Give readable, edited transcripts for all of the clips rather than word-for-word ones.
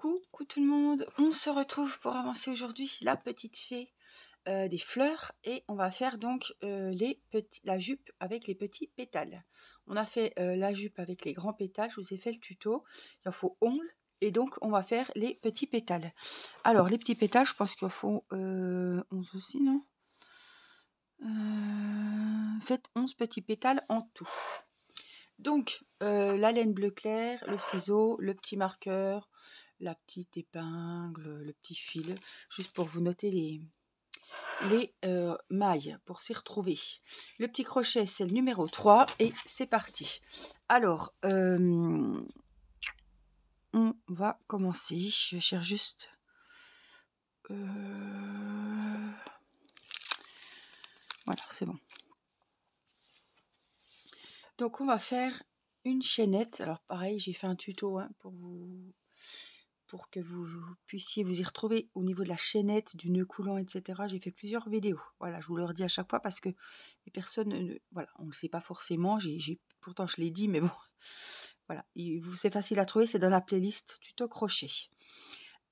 Coucou tout le monde, on se retrouve pour avancer aujourd'hui la petite fée des fleurs et on va faire donc la jupe avec les petits pétales. On a fait la jupe avec les grands pétales, je vous ai fait le tuto, il en faut 11 et donc on va faire les petits pétales. Alors les petits pétales, je pense qu'il en faut 11 aussi, non? Faites 11 petits pétales en tout. Donc, la laine bleu clair, le ciseau, le petit marqueur, la petite épingle, le petit fil, juste pour vous noter les mailles, pour s'y retrouver. Le petit crochet, c'est le numéro 3 et c'est parti. Alors, on va commencer. Je cherche juste... Voilà, c'est bon. Donc, on va faire une chaînette. Alors, pareil, j'ai fait un tuto pour que vous puissiez vous y retrouver au niveau de la chaînette, du nœud coulant, etc. J'ai fait plusieurs vidéos. Voilà, je vous le redis à chaque fois parce que les personnes, voilà, on ne le sait pas forcément. Pourtant, je l'ai dit, mais bon, voilà, c'est facile à trouver. C'est dans la playlist tuto crochet.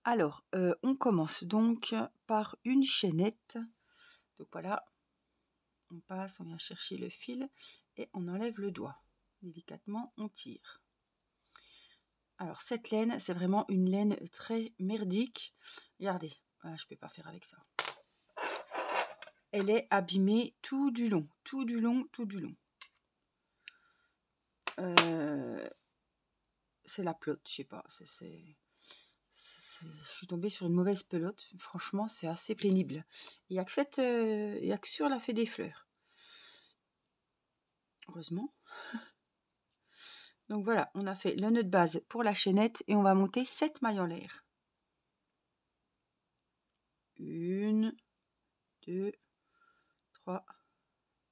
Alors, on commence donc par une chaînette. Donc voilà, on passe, on vient chercher le fil et on enlève le doigt. Délicatement, on tire. Alors cette laine, c'est vraiment une laine très merdique. Regardez, je ne peux pas faire avec ça. Elle est abîmée tout du long, tout du long, tout du long. C'est la pelote, je sais pas. Je suis tombée sur une mauvaise pelote. Franchement, c'est assez pénible. Il n'y a que sur la fée des fleurs. Heureusement. Donc voilà, on a fait le nœud de base pour la chaînette et on va monter 7 mailles en l'air. 1, 2, 3,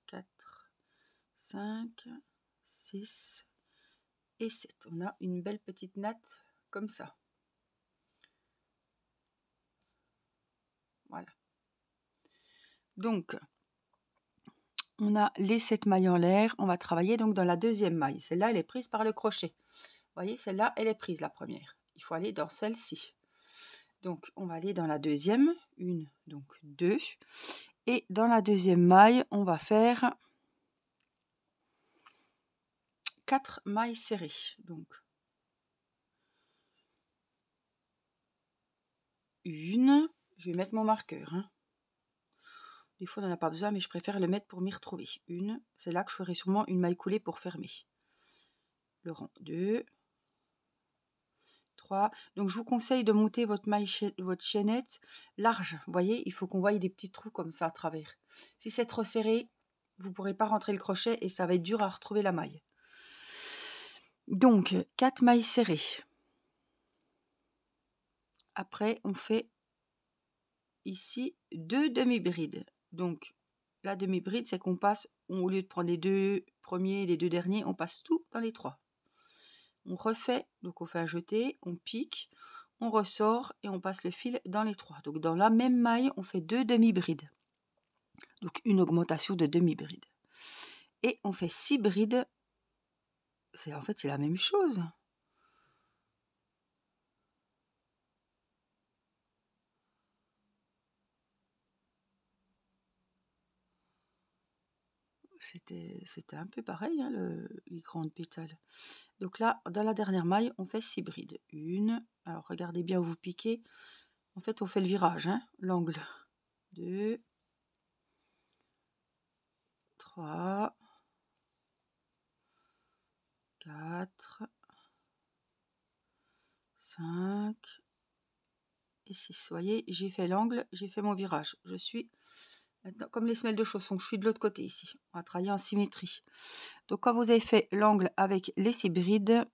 4, 5, 6 et 7. On a une belle petite natte comme ça. Voilà. Donc, on a les 7 mailles en l'air. On va travailler donc dans la deuxième maille. Celle-là, elle est prise par le crochet. Vous voyez, celle-là, elle est prise, la première. Il faut aller dans celle-ci. Donc, on va aller dans la deuxième. 1, donc 2. Et dans la deuxième maille, on va faire 4 mailles serrées. Donc, 1. Je vais mettre mon marqueur. Des fois, on n'en a pas besoin, mais je préfère le mettre pour m'y retrouver. 1. C'est là que je ferai sûrement une maille coulée pour fermer. Le rang 2. 3. Donc, je vous conseille de monter votre chaînette large. Vous voyez, il faut qu'on voie des petits trous comme ça à travers. Si c'est trop serré, vous ne pourrez pas rentrer le crochet et ça va être dur à retrouver la maille. Donc, 4 mailles serrées. Après, on fait ici 2 demi-brides. Donc, la demi-bride, c'est qu'on passe, au lieu de prendre les 2 premiers et les 2 derniers, on passe tout dans les 3. On refait, donc on fait un jeté, on pique, on ressort et on passe le fil dans les 3. Donc, dans la même maille, on fait 2 demi-brides. Donc, une augmentation de demi-bride. Et on fait 6 brides. En fait, c'est la même chose. C'était un peu pareil, hein, les grandes pétales. Donc là, dans la dernière maille, on fait 6 brides. 1, alors regardez bien où vous piquez. En fait, on fait le virage, hein, l'angle. 2, 3, 4, 5 et 6. Vous voyez, j'ai fait l'angle, j'ai fait mon virage. Je suis maintenant comme les semelles de chaussons, je suis de l'autre côté ici. On va travailler en symétrie. Donc quand vous avez fait l'angle avec les 6 brides,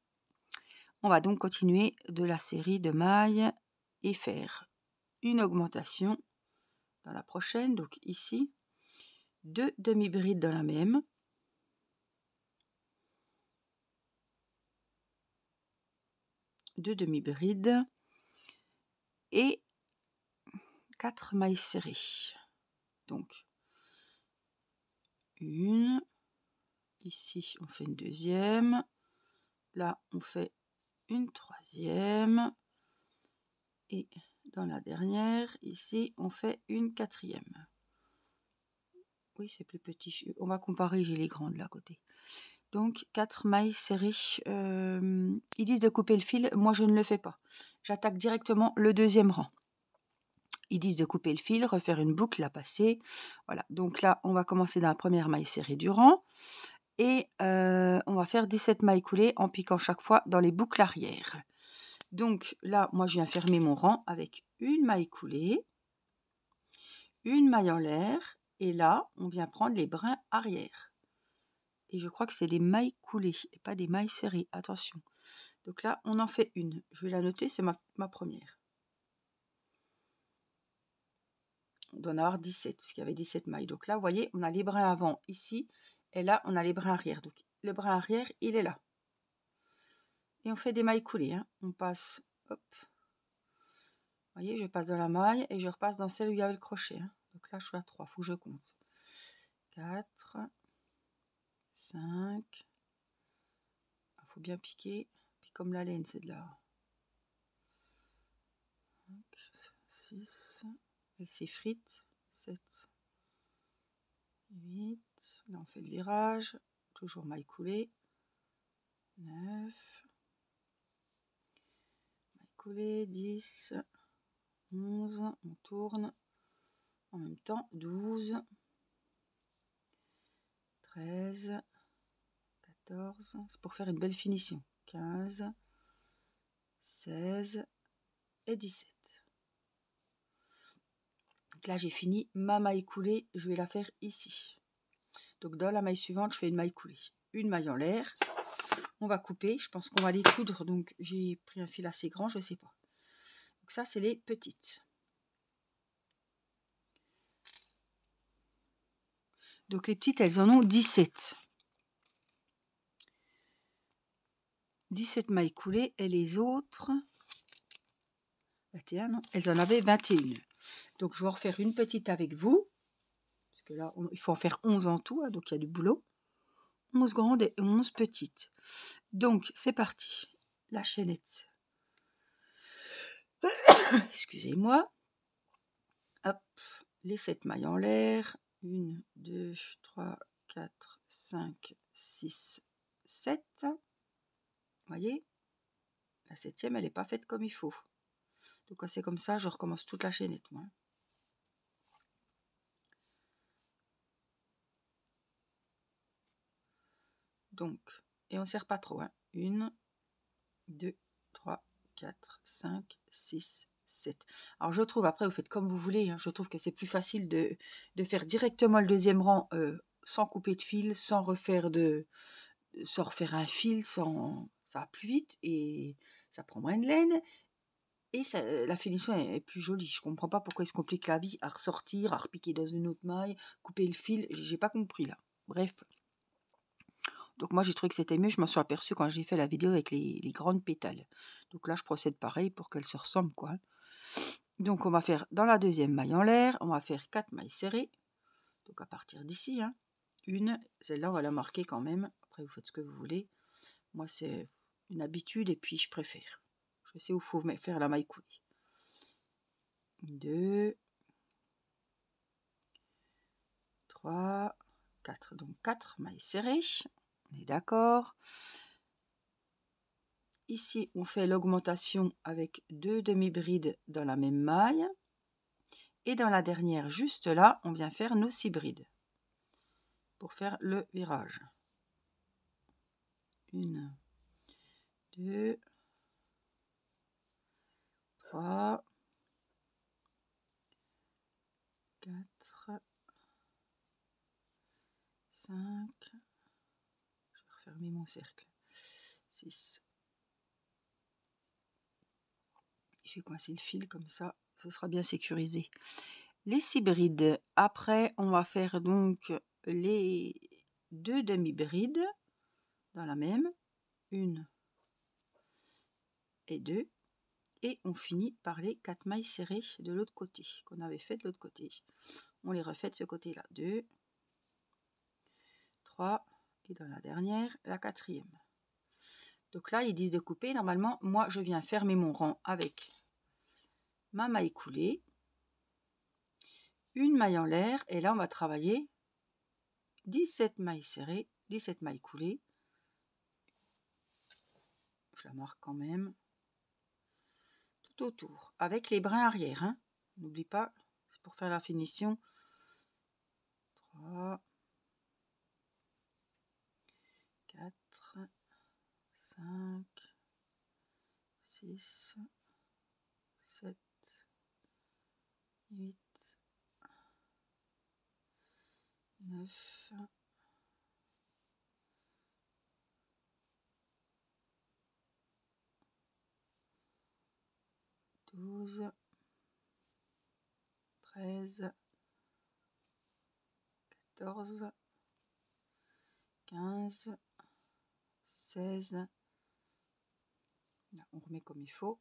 on va donc continuer de la série de mailles et faire une augmentation dans la prochaine. Donc ici, 2 demi-brides dans la même. 2 demi-brides et 4 mailles serrées. Donc, une, ici on fait une deuxième, là on fait une troisième, Et dans la dernière, ici, on fait une quatrième. Oui, c'est plus petit. On va comparer, j'ai les grandes là à côté. Donc, 4 mailles serrées. Ils disent de couper le fil. Moi, je ne le fais pas. J'attaque directement le deuxième rang. Ils disent de couper le fil, refaire une boucle, la passer. Voilà. Donc là, on va commencer dans la première maille serrée du rang. Et on va faire 17 mailles coulées en piquant chaque fois dans les boucles arrière. Donc là, moi, je viens fermer mon rang avec une maille coulée, une maille en l'air. Et là, on vient prendre les brins arrière. Et je crois que c'est des mailles coulées et pas des mailles serrées. Attention. Donc là, on en fait une. Je vais la noter, c'est ma première. On doit en avoir 17, parce qu'il y avait 17 mailles. Donc là, vous voyez, on a les brins avant ici. Et là, on a les brins arrière. Donc le brin arrière, il est là. Et on fait des mailles coulées. Hein. On passe, hop. Vous voyez, je passe dans la maille et je repasse dans celle où il y avait le crochet. Hein. Donc là, je suis à 3. Il faut que je compte. 4, 5. Il faut bien piquer. Puis comme la laine, c'est de là. 6. Elle s'effrite. 7. 8. Là, on fait le virage. Toujours maille coulée. 9. Maille coulée. 10. 11. On tourne. En même temps. 12. 13. 14. C'est pour faire une belle finition. 15. 16. Et 17. Donc là, j'ai fini ma maille coulée. Je vais la faire ici. Donc dans la maille suivante, je fais une maille coulée. Une maille en l'air. On va couper. Je pense qu'on va les coudre. Donc j'ai pris un fil assez grand, je ne sais pas. Donc ça, c'est les petites. Donc les petites, elles en ont 17. 17 mailles coulées. Et les autres, 21, non, elles en avaient 21. Donc je vais en refaire une petite avec vous. Parce que là, il faut en faire 11 en tout. Hein, donc il y a du boulot. 11 grandes et 11 petites. Donc c'est parti. La chaînette. Excusez-moi. Hop, les 7 mailles en l'air. 1, 2, 3, 4, 5, 6, 7. Vous voyez, la 7e, elle n'est pas faite comme il faut. Donc quand c'est comme ça, je recommence toute la chaînette, moi. Donc, et on ne serre pas trop. Hein. 1, 2, 3, 4, 5, 6, 7. Alors je trouve, après vous faites comme vous voulez, hein, je trouve que c'est plus facile de faire directement le deuxième rang sans couper de fil, sans refaire un fil, ça va plus vite et ça prend moins de laine. Et ça, la finition est plus jolie. Je comprends pas pourquoi ils se compliquent la vie à ressortir, à repiquer dans une autre maille, couper le fil. J'ai pas compris là. Bref. Donc moi j'ai trouvé que c'était mieux. Je m'en suis aperçue quand j'ai fait la vidéo avec les grandes pétales. Donc là je procède pareil pour qu'elles se ressemblent quoi. Donc on va faire dans la deuxième maille en l'air, on va faire 4 mailles serrées. Donc à partir d'ici, hein, une, celle-là on va la marquer quand même. Après vous faites ce que vous voulez. Moi c'est une habitude et puis je préfère. Je sais où il faut faire la maille coulée. 2, 3, 4. Donc 4 mailles serrées. On est d'accord. Ici, on fait l'augmentation avec 2 demi-brides dans la même maille. Et dans la dernière, juste là, on vient faire nos 6 brides pour faire le virage. 1, 2, 3, 4, 5. Je vais refermer mon cercle. 6. Je vais coincer le fil comme ça, ce sera bien sécurisé. Les 6 brides. Après, on va faire donc les 2 demi-brides dans la même. 1 et 2. Et on finit par les 4 mailles serrées de l'autre côté, qu'on avait fait de l'autre côté. On les refait de ce côté-là. 2, 3, et dans la dernière, la 4e. Donc là, ils disent de couper. Normalement, moi, je viens fermer mon rang avec ma maille coulée, une maille en l'air, et là on va travailler 17 mailles serrées, 17 mailles coulées. Je la marque quand même tout autour avec les brins arrière, hein. N'oublie pas, c'est pour faire la finition. 3, 4, 5, 6, 7, 8, 9, 12, 13, 14, 15, 16. Là, on remet comme il faut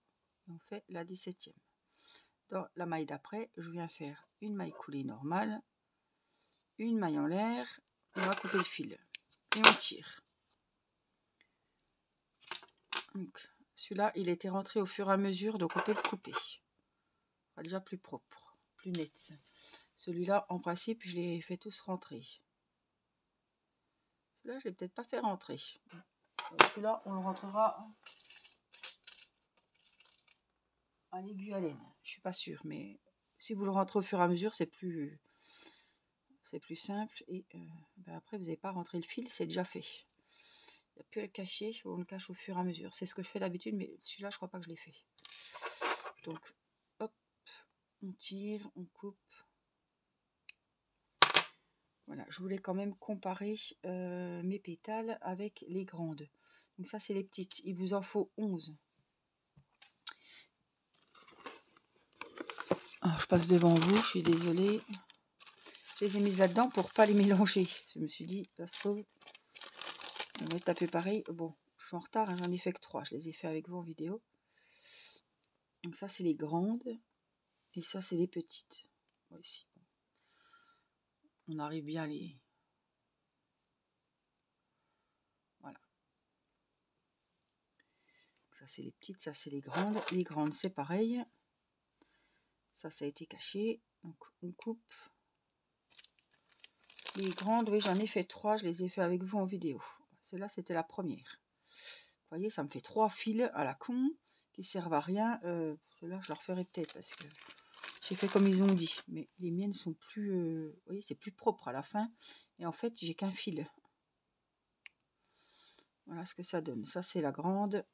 et on fait la 17e. Dans la maille d'après, je viens faire une maille coulée normale, une maille en l'air, on va couper le fil et on tire. Donc celui-là, il était rentré au fur et à mesure, donc on peut le couper. Ce sera déjà plus propre, plus net. Celui-là, en principe, je les fais tous rentrer. Celui-là, je ne l'ai peut-être pas fait rentrer. Celui-là, on le rentrera à l'aiguille à laine. Je suis pas sûre, mais si vous le rentrez au fur et à mesure, c'est plus simple. Et ben après, vous n'avez pas rentré le fil, c'est déjà fait. Il n'y a plus à le cacher, on le cache au fur et à mesure. C'est ce que je fais d'habitude, mais celui-là, je crois pas que je l'ai fait. Donc, hop, on tire, on coupe. Voilà, je voulais quand même comparer mes pétales avec les grandes. Donc ça, c'est les petites. Il vous en faut 11. Alors, je passe devant vous, je suis désolée. Je les ai mises là-dedans pour pas les mélanger. Je me suis dit, ça sauve. On va taper pareil. Bon, je suis en retard, hein, j'en ai fait que 3. Je les ai fait avec vous en vidéo. Donc ça, c'est les grandes. Et ça, c'est les petites. Ici. On arrive bien à les... Voilà. Donc ça, c'est les petites, ça, c'est les grandes. Les grandes, c'est pareil. Ça a été caché. Donc, on coupe. Les grandes, oui, j'en ai fait 3. Je les ai fait avec vous en vidéo. Celle-là, c'était la première. Vous voyez, ça me fait 3 fils à la con qui servent à rien. Ceux-là, je leur ferai peut-être parce que j'ai fait comme ils ont dit. Mais les miennes sont plus... vous voyez, c'est plus propre à la fin. Et en fait, j'ai qu'un fil. Voilà ce que ça donne. Ça, c'est la grande.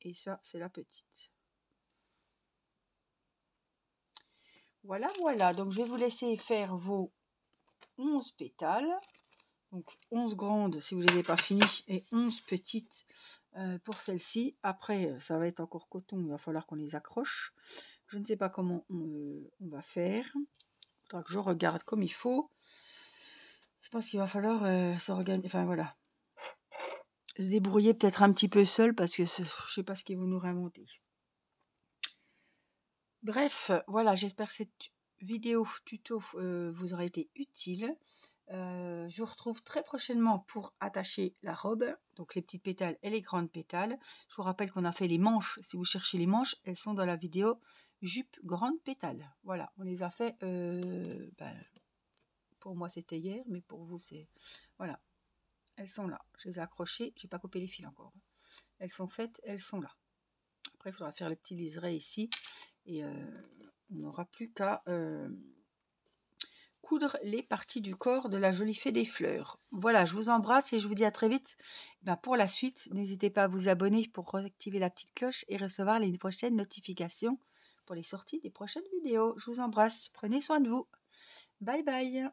Et ça, c'est la petite. Voilà, voilà. Donc, je vais vous laisser faire vos 11 pétales. Donc, 11 grandes si vous ne les avez pas finies. Et 11 petites pour celle-ci. Après, ça va être encore coton. Il va falloir qu'on les accroche. Je ne sais pas comment on va faire. Il faudra que je regarde comme il faut. Je pense qu'il va falloir s'organiser. Enfin, voilà. Se débrouiller peut-être un petit peu seul parce que je ne sais pas ce qu'ils vont nous réinventer. Bref, voilà, j'espère que cette vidéo tuto vous aura été utile. Je vous retrouve très prochainement pour attacher la robe, donc les petites pétales et les grandes pétales. Je vous rappelle qu'on a fait les manches. Si vous cherchez les manches, elles sont dans la vidéo jupe grande pétale. Voilà, on les a fait. Pour moi, c'était hier, mais pour vous, c'est... Voilà, elles sont là. Je les ai accrochées. J'ai pas coupé les fils encore. Elles sont faites, elles sont là. Après, il faudra faire le petit liseré ici. Et on n'aura plus qu'à coudre les parties du corps de la jolie fée des fleurs. Voilà, je vous embrasse et je vous dis à très vite. Pour la suite, n'hésitez pas à vous abonner pour activer la petite cloche et recevoir les prochaines notifications pour les sorties des prochaines vidéos. Je vous embrasse, prenez soin de vous. Bye bye.